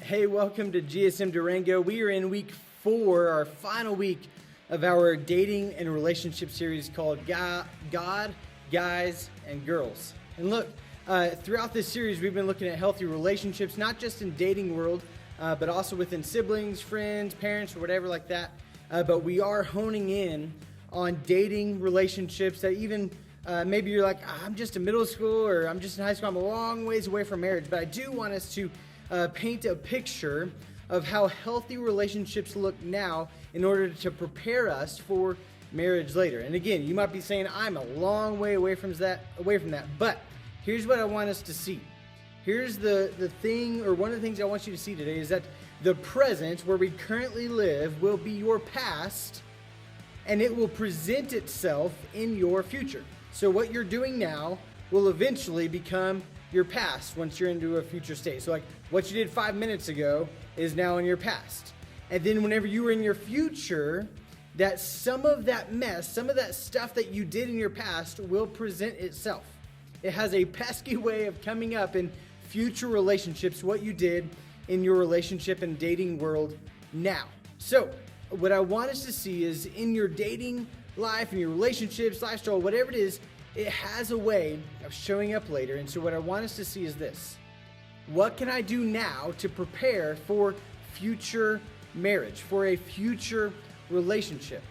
Hey, welcome to GSM Durango. We are in week 4, our final week of our dating and relationship series called God, Guys, and Girls. And look, throughout this series, we've been looking at healthy relationships, not just in dating world, but also within siblings, friends, parents, or whatever like that. But we are honing in on dating relationships that even maybe you're like, I'm just in middle school or I'm just in high school. I'm a long ways away from marriage. But I do want us to paint a picture of how healthy relationships look now in order to prepare us for marriage later. And again, you might be saying, I'm a long way away from that. But here's what I want us to see. Here's the thing, or one of the things I want you to see today is that the present, where we currently live, will be your past, and it will present itself in your future. So what you're doing now will eventually become your past once you're into a future state. So like what you did 5 minutes ago is now in your past. And then whenever you were in your future, that some of that mess, some of that stuff that you did in your past will present itself. It has a pesky way of coming up in future relationships, what you did in your relationship and dating world now. So what I want us to see is in your dating life, in your relationships, lifestyle, whatever it is, it has a way of showing up later. And so what I want us to see is this. What can I do now to prepare for future marriage, for a future relationship?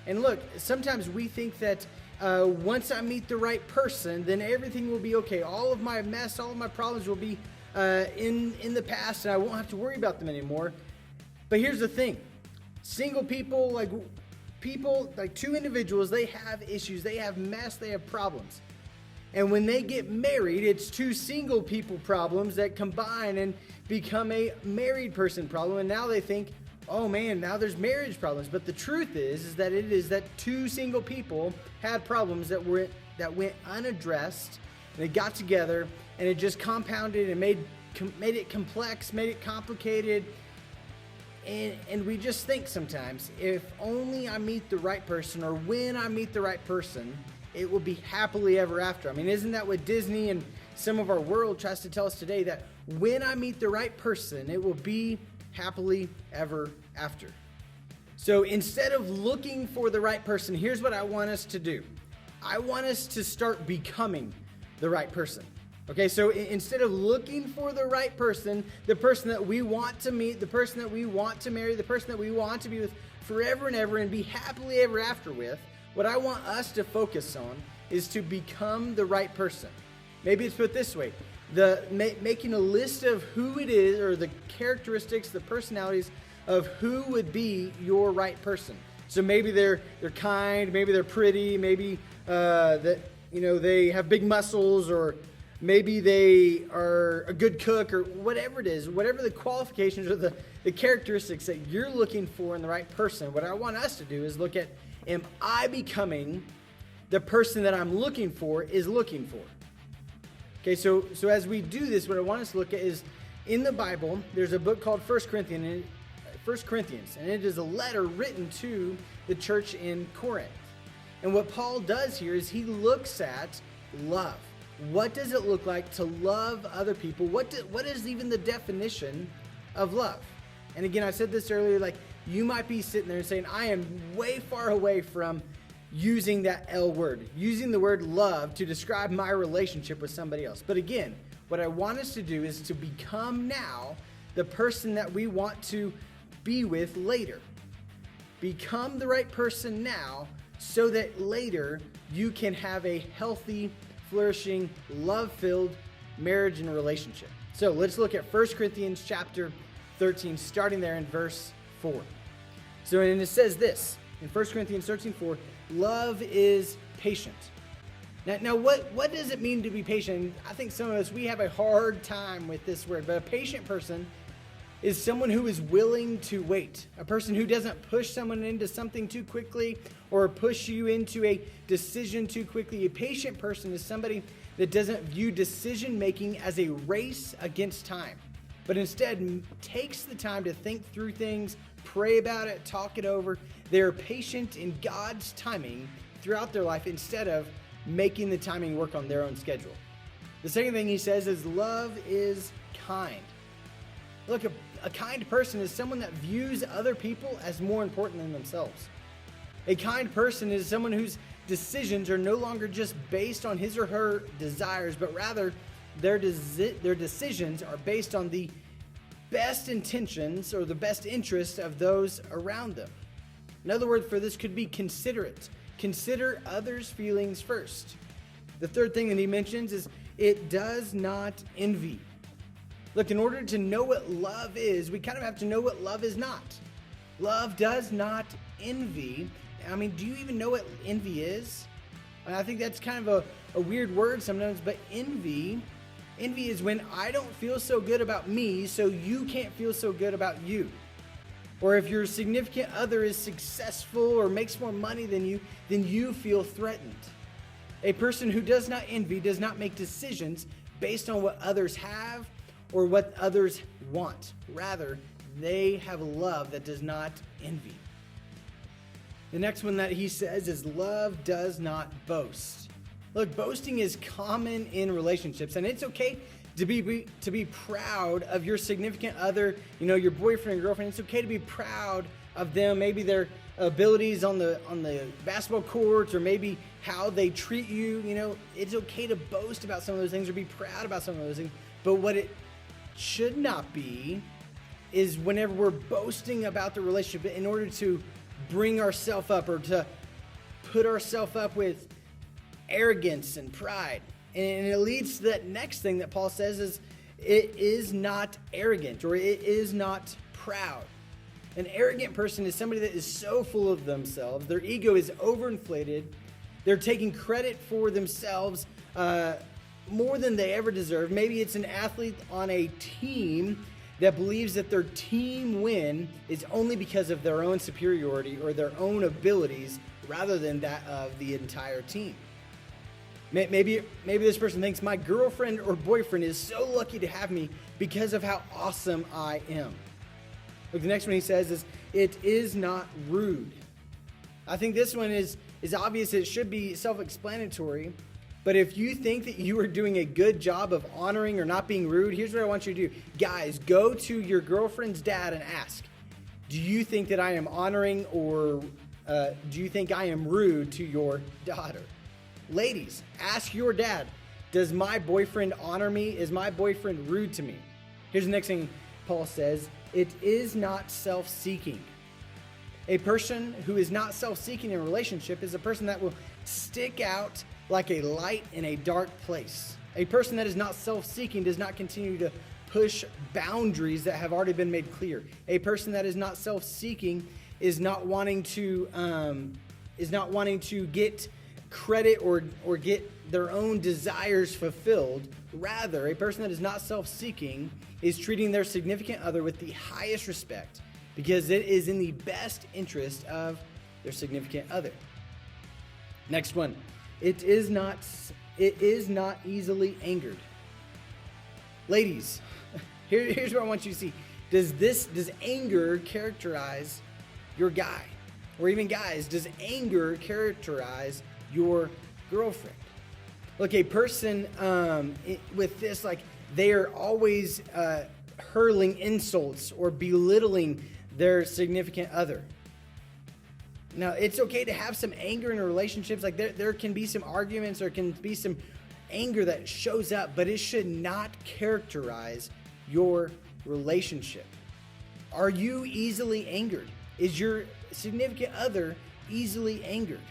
And look, sometimes we think that once I meet the right person, then everything will be okay. All of my mess, all of my problems will be in the past, and I won't have to worry about them anymore. But here's the thing. Single people, like two individuals, they have issues, they have mess, they have problems. And when they get married, it's two single people problems that combine and become a married person problem. And now they think, oh man, now there's marriage problems. But the truth is that two single people had problems that went unaddressed, and they got together, and it just compounded and made it complex, made it complicated. And we just think sometimes, if only I meet the right person, or when I meet the right person, it will be happily ever after. I mean, isn't that what Disney and some of our world tries to tell us today? That when I meet the right person, it will be happily ever after. So instead of looking for the right person, here's what I want us to do. I want us to start becoming the right person. Okay, so instead of looking for the right person, the person that we want to meet, the person that we want to marry, the person that we want to be with forever and ever and be happily ever after with, what I want us to focus on is to become the right person. Maybe it's put this way, making a list of who it is, or the characteristics, the personalities of who would be your right person. So maybe they're kind, maybe they're pretty, maybe they have big muscles, or maybe they are a good cook, or whatever it is, whatever the qualifications or the characteristics that you're looking for in the right person. What I want us to do is look at, am I becoming the person that I'm looking for is looking for? Okay, so as we do this, what I want us to look at is, in the Bible, there's a book called 1 Corinthians, and it is a letter written to the church in Corinth. And what Paul does here is he looks at love. What does it look like to love other people? What is even the definition of love? And again, I said this earlier, like you might be sitting there and saying, I am way far away from using that L word, using the word love to describe my relationship with somebody else. But again, what I want us to do is to become now the person that we want to be with later. Become the right person now so that later you can have a healthy, flourishing, love-filled marriage and relationship. So let's look at 1 Corinthians chapter 13, starting there in verse 4. So, and it says this, in 1 Corinthians 13:4, love is patient. Now what does it mean to be patient? I think some of us, we have a hard time with this word, but a patient person is someone who is willing to wait. A person who doesn't push someone into something too quickly or push you into a decision too quickly. A patient person is somebody that doesn't view decision making as a race against time, but instead takes the time to think through things, pray about it, talk it over. They're patient in God's timing throughout their life instead of making the timing work on their own schedule. The second thing he says is love is kind. Look, a kind person is someone that views other people as more important than themselves. A kind person is someone whose decisions are no longer just based on his or her desires, but rather their decisions are based on the best intentions or the best interest of those around them. Another word for this could be considerate. Consider others' feelings first. The third thing that he mentions is it does not envy. Look, in order to know what love is, we kind of have to know what love is not. Love does not envy. I mean, do you even know what envy is? I think that's kind of a weird word sometimes, but envy is when I don't feel so good about me, so you can't feel so good about you. Or if your significant other is successful or makes more money than you, then you feel threatened. A person who does not envy does not make decisions based on what others have or what others want. Rather, they have a love that does not envy. The next one that he says is love does not boast. Look, boasting is common in relationships, and it's okay to be proud of your significant other, your boyfriend or girlfriend. It's okay to be proud of them, maybe their abilities on the basketball courts, or maybe how they treat you. It's okay to boast about some of those things or be proud about some of those things. But what it should not be is whenever we're boasting about the relationship in order to bring ourselves up or to put ourselves up with arrogance and pride. And it leads to that next thing that Paul says is it is not arrogant or it is not proud. An arrogant person is somebody that is so full of themselves. Their ego is overinflated. They're taking credit for themselves more than they ever deserve. Maybe it's an athlete on a team that believes that their team win is only because of their own superiority or their own abilities rather than that of the entire team. Maybe this person thinks my girlfriend or boyfriend is so lucky to have me because of how awesome I am. Look, the next one he says is, it is not rude. I think this one is obvious. It should be self-explanatory. But if you think that you are doing a good job of honoring or not being rude, here's what I want you to do. Guys, go to your girlfriend's dad and ask, do you think that I am honoring or do you think I am rude to your daughter? Ladies, ask your dad, does my boyfriend honor me? Is my boyfriend rude to me? Here's the next thing Paul says, it is not self-seeking. A person who is not self-seeking in a relationship is a person that will stick out like a light in a dark place. A person that is not self-seeking does not continue to push boundaries that have already been made clear. A person that is not self-seeking is not wanting to get credit or get their own desires fulfilled. Rather, a person that is not self-seeking is treating their significant other with the highest respect because it is in the best interest of their significant other. Next one. It is not easily angered. Ladies, here's what I want you to see. Does anger characterize your guy? Or even guys, does anger characterize your girlfriend? Look, a person with this, like, they are always hurling insults or belittling their significant other. Now, it's okay to have some anger in relationships. Like there can be some arguments or can be some anger that shows up, but it should not characterize your relationship. Are you easily angered? Is your significant other easily angered?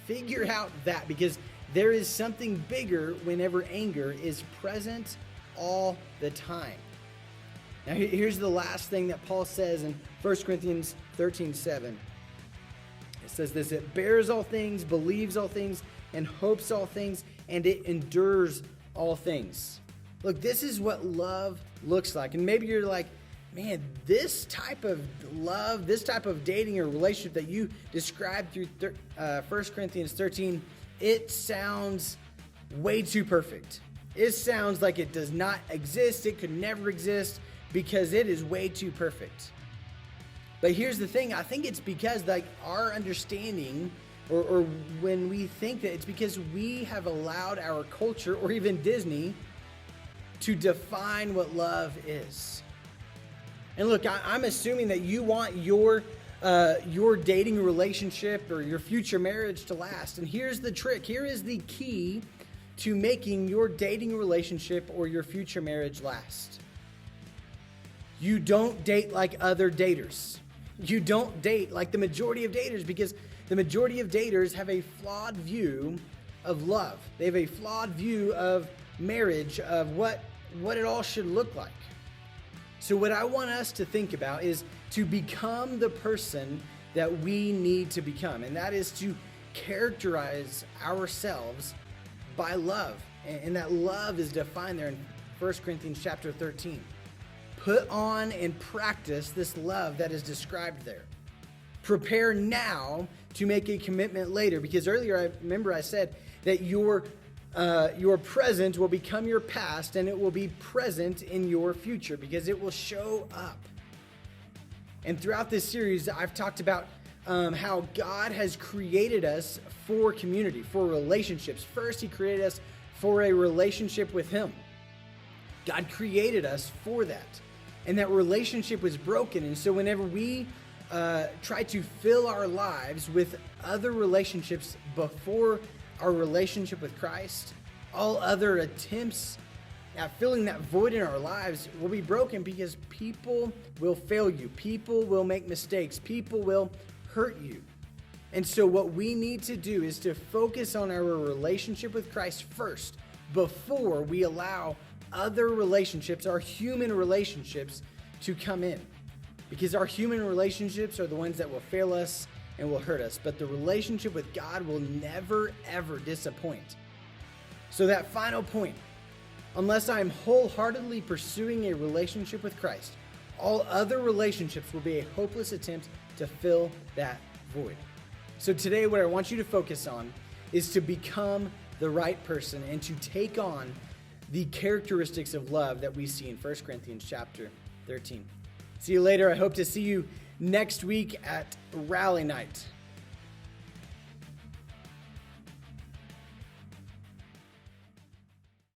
Figure out that, because there is something bigger whenever anger is present all the time. Now, here's the last thing that Paul says in 1 Corinthians 13:7. It says this, it bears all things, believes all things, and hopes all things, and it endures all things. Look, this is what love looks like. And maybe you're like, man, this type of love, this type of dating or relationship that you described through 1 Corinthians 13, it sounds way too perfect. It sounds like it does not exist. It could never exist because it is way too perfect. But here's the thing. I think it's because like our understanding or when we think that, it's because we have allowed our culture or even Disney to define what love is. And look, I'm assuming that you want your dating relationship or your future marriage to last. And here's the trick. Here is the key to making your dating relationship or your future marriage last. You don't date like other daters. You don't date like the majority of daters, because the majority of daters have a flawed view of love. They have a flawed view of marriage, of what it all should look like. So what I want us to think about is to become the person that we need to become. And that is to characterize ourselves by love. And that love is defined there in 1 Corinthians chapter 13. Put on and practice this love that is described there. Prepare now to make a commitment later. Because earlier, I said that your present will become your past, and it will be present in your future because it will show up. And throughout this series, I've talked about how God has created us for community, for relationships. First, He created us for a relationship with Him. God created us for that. And that relationship was broken. And so whenever we try to fill our lives with other relationships before our relationship with Christ, all other attempts at filling that void in our lives will be broken, because people will fail you. People will make mistakes. People will hurt you. And so what we need to do is to focus on our relationship with Christ first before we allow other relationships, our human relationships, to come in. Because our human relationships are the ones that will fail us and will hurt us. But the relationship with God will never, ever disappoint. So that final point, unless I'm wholeheartedly pursuing a relationship with Christ, all other relationships will be a hopeless attempt to fill that void. So today, what I want you to focus on is to become the right person and to take on the characteristics of love that we see in 1 Corinthians chapter 13. See you later. I hope to see you next week at Rally Night.